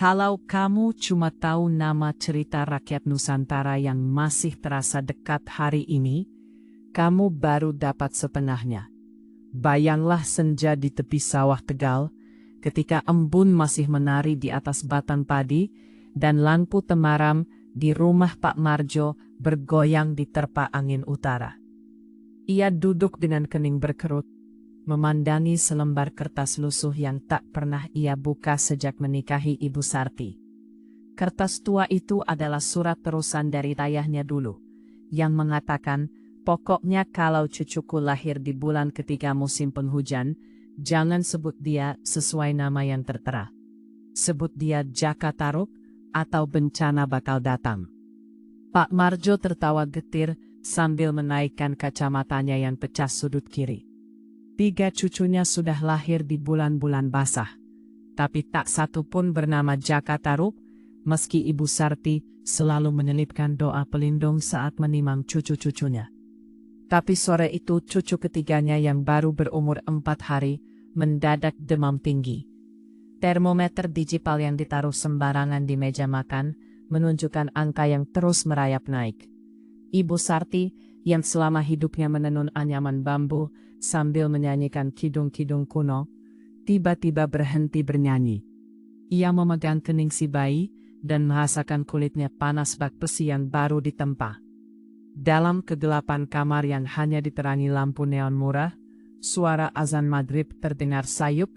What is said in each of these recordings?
Kalau kamu cuma tahu nama cerita rakyat Nusantara yang masih terasa dekat hari ini, kamu baru dapat setengahnya. Bayanglah senja di tepi sawah Tegal, ketika embun masih menari di atas batang padi, dan lampu temaram di rumah Pak Marjo bergoyang di terpa angin utara. Ia duduk dengan kening berkerut, memandangi selembar kertas lusuh yang tak pernah ia buka sejak menikahi Ibu Sarti. Kertas tua itu adalah surat terusan dari ayahnya dulu, yang mengatakan, pokoknya kalau cucuku lahir di bulan ketiga musim penghujan, jangan sebut dia sesuai nama yang tertera. Sebut dia Jaka Tarub, atau bencana bakal datang. Pak Marjo tertawa getir sambil menaikkan kacamatanya yang pecah sudut kiri. 3 cucunya sudah lahir di bulan-bulan basah, tapi tak satu pun bernama Jaka Tarub, meski Ibu Sarti selalu menyelipkan doa pelindung saat menimang cucu-cucunya. Tapi sore itu cucu ketiganya yang baru berumur 4 hari, mendadak demam tinggi. Termometer digital yang ditaruh sembarangan di meja makan, menunjukkan angka yang terus merayap naik. Ibu Sarti, yang selama hidupnya menenun anyaman bambu, sambil menyanyikan kidung-kidung kuno, tiba-tiba berhenti bernyanyi. Ia memegang kening si bayi, dan merasakan kulitnya panas bak besi yang baru ditempa. Dalam kegelapan kamar yang hanya diterangi lampu neon murah, suara azan maghrib terdengar sayup,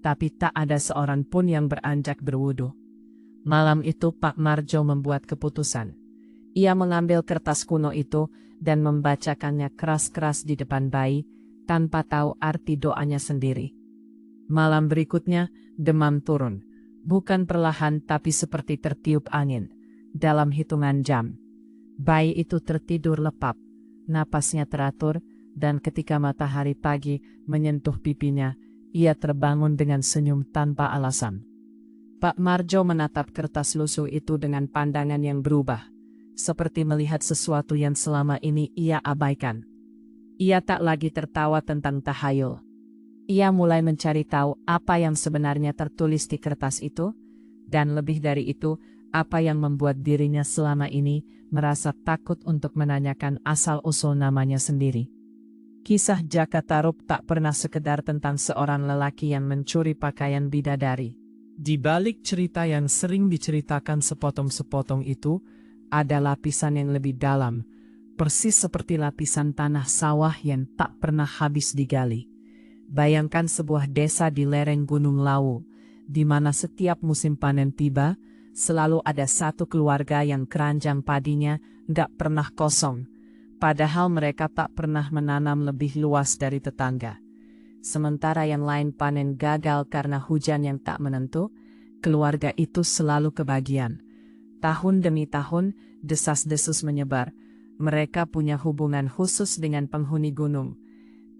tapi tak ada seorang pun yang beranjak berwudu. Malam itu Pak Marjo membuat keputusan. Ia mengambil kertas kuno itu dan membacakannya keras-keras di depan bayi, tanpa tahu arti doanya sendiri. Malam berikutnya, demam turun. Bukan perlahan tapi seperti tertiup angin. Dalam hitungan jam, bayi itu tertidur lepap, napasnya teratur, dan ketika matahari pagi menyentuh pipinya, ia terbangun dengan senyum tanpa alasan. Pak Marjo menatap kertas lusuh itu dengan pandangan yang berubah, seperti melihat sesuatu yang selama ini ia abaikan. Ia tak lagi tertawa tentang tahayul. Ia mulai mencari tahu apa yang sebenarnya tertulis di kertas itu, dan lebih dari itu, apa yang membuat dirinya selama ini merasa takut untuk menanyakan asal-usul namanya sendiri. Kisah Jaka Tarub tak pernah sekedar tentang seorang lelaki yang mencuri pakaian bidadari. Di balik cerita yang sering diceritakan sepotong-sepotong itu, ada lapisan yang lebih dalam, persis seperti lapisan tanah sawah yang tak pernah habis digali. Bayangkan sebuah desa di lereng Gunung Lawu, di mana setiap musim panen tiba, selalu ada satu keluarga yang keranjang padinya nggak pernah kosong. Padahal mereka tak pernah menanam lebih luas dari tetangga. Sementara yang lain panen gagal karena hujan yang tak menentu, keluarga itu selalu kebagian. Tahun demi tahun, desas-desus menyebar. Mereka punya hubungan khusus dengan penghuni gunung.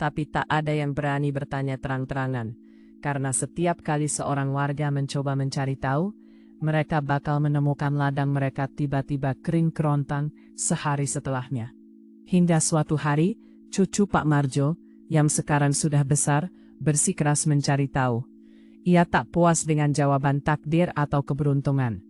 Tapi tak ada yang berani bertanya terang-terangan. Karena setiap kali seorang warga mencoba mencari tahu, mereka bakal menemukan ladang mereka tiba-tiba kering kerontang sehari setelahnya. Hingga suatu hari, cucu Pak Marjo, yang sekarang sudah besar, bersikeras mencari tahu. Ia tak puas dengan jawaban takdir atau keberuntungan.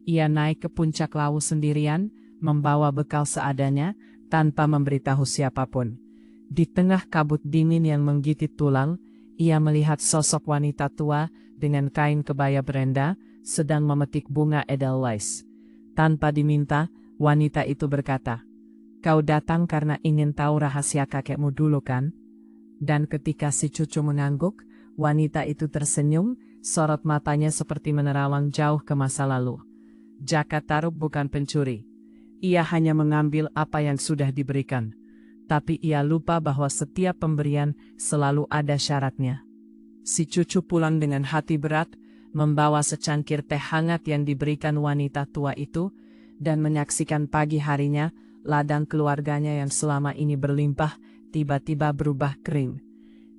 Ia naik ke puncak Lawu sendirian, membawa bekal seadanya, tanpa memberitahu siapapun. Di tengah kabut dingin yang menggigit tulang, ia melihat sosok wanita tua dengan kain kebaya berenda, sedang memetik bunga edelweiss. Tanpa diminta, wanita itu berkata, "Kau datang karena ingin tahu rahasia kakekmu dulu kan?" Dan ketika si cucu mengangguk, wanita itu tersenyum, sorot matanya seperti menerawang jauh ke masa lalu. Jaka Tarub bukan pencuri. Ia hanya mengambil apa yang sudah diberikan. Tapi ia lupa bahwa setiap pemberian selalu ada syaratnya. Si cucu pulang dengan hati berat, membawa secangkir teh hangat yang diberikan wanita tua itu, dan menyaksikan pagi harinya, ladang keluarganya yang selama ini berlimpah, tiba-tiba berubah kering.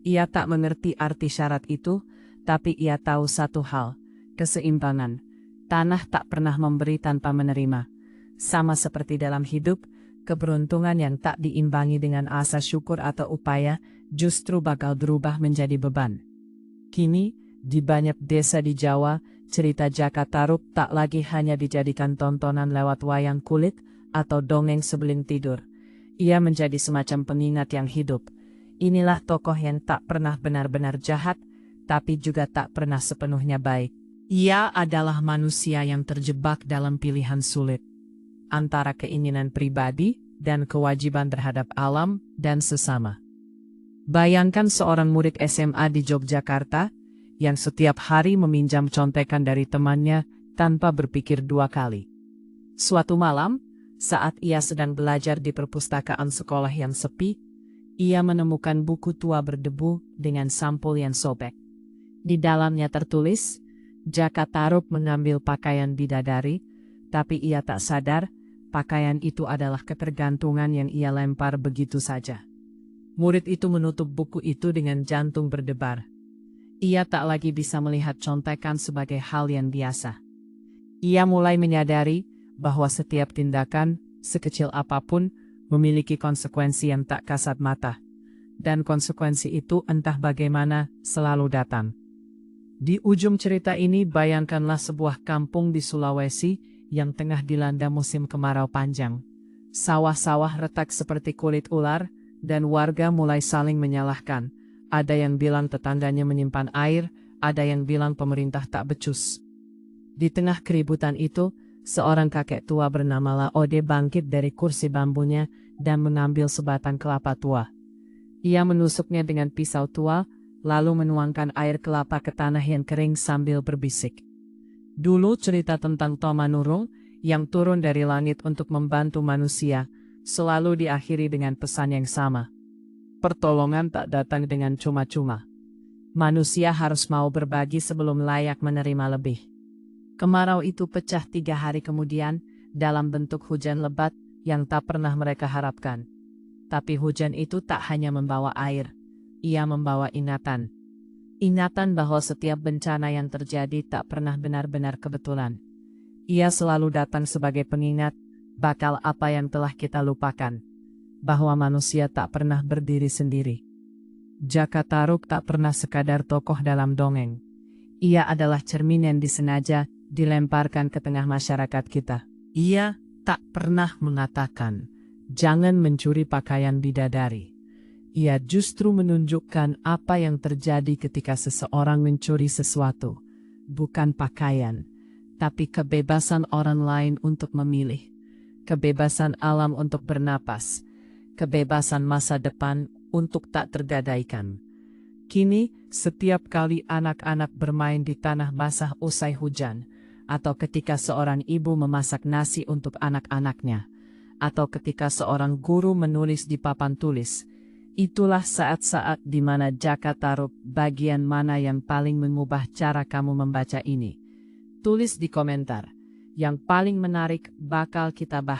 Ia tak mengerti arti syarat itu, tapi ia tahu satu hal, keseimbangan. Tanah tak pernah memberi tanpa menerima. Sama seperti dalam hidup, keberuntungan yang tak diimbangi dengan asa syukur atau upaya, justru bakal berubah menjadi beban. Kini, di banyak desa di Jawa, cerita Jaka Tarub tak lagi hanya dijadikan tontonan lewat wayang kulit atau dongeng sebelum tidur. Ia menjadi semacam pengingat yang hidup. Inilah tokoh yang tak pernah benar-benar jahat, tapi juga tak pernah sepenuhnya baik. Ia adalah manusia yang terjebak dalam pilihan sulit antara keinginan pribadi dan kewajiban terhadap alam dan sesama. Bayangkan seorang murid SMA di Yogyakarta yang setiap hari meminjam contekan dari temannya tanpa berpikir dua kali. Suatu malam, saat ia sedang belajar di perpustakaan sekolah yang sepi, ia menemukan buku tua berdebu dengan sampul yang sobek. Di dalamnya tertulis, Jaka Tarub mengambil pakaian bidadari, tapi ia tak sadar, pakaian itu adalah ketergantungan yang ia lempar begitu saja. Murid itu menutup buku itu dengan jantung berdebar. Ia tak lagi bisa melihat contekan sebagai hal yang biasa. Ia mulai menyadari bahwa setiap tindakan, sekecil apapun, memiliki konsekuensi yang tak kasat mata. Dan konsekuensi itu entah bagaimana selalu datang. Di ujung cerita ini bayangkanlah sebuah kampung di Sulawesi yang tengah dilanda musim kemarau panjang. Sawah-sawah retak seperti kulit ular, dan warga mulai saling menyalahkan. Ada yang bilang tetangganya menyimpan air, ada yang bilang pemerintah tak becus. Di tengah keributan itu, seorang kakek tua bernama Laode bangkit dari kursi bambunya dan mengambil sebatang kelapa tua. Ia menusuknya dengan pisau tua, lalu menuangkan air kelapa ke tanah yang kering sambil berbisik. Dulu cerita tentang Tomanurung yang turun dari langit untuk membantu manusia, selalu diakhiri dengan pesan yang sama. Pertolongan tak datang dengan cuma-cuma. Manusia harus mau berbagi sebelum layak menerima lebih. Kemarau itu pecah 3 hari kemudian, dalam bentuk hujan lebat yang tak pernah mereka harapkan. Tapi hujan itu tak hanya membawa air, ia membawa ingatan. Ingatan bahwa setiap bencana yang terjadi tak pernah benar-benar kebetulan. Ia selalu datang sebagai pengingat, bakal apa yang telah kita lupakan, bahwa manusia tak pernah berdiri sendiri. Jaka Tarub tak pernah sekadar tokoh dalam dongeng. Ia adalah cermin yang disengaja dilemparkan ke tengah masyarakat kita. Ia tak pernah mengatakan, jangan mencuri pakaian bidadari. Ia justru menunjukkan apa yang terjadi ketika seseorang mencuri sesuatu, bukan pakaian, tapi kebebasan orang lain untuk memilih. Kebebasan alam untuk bernapas, kebebasan masa depan untuk tak tergadaikan. Kini, setiap kali anak-anak bermain di tanah basah usai hujan, atau ketika seorang ibu memasak nasi untuk anak-anaknya, atau ketika seorang guru menulis di papan tulis, itulah saat-saat di mana Jaka Tarub bagian mana yang paling mengubah cara kamu membaca ini. Tulis di komentar. Yang paling menarik bakal kita bahas.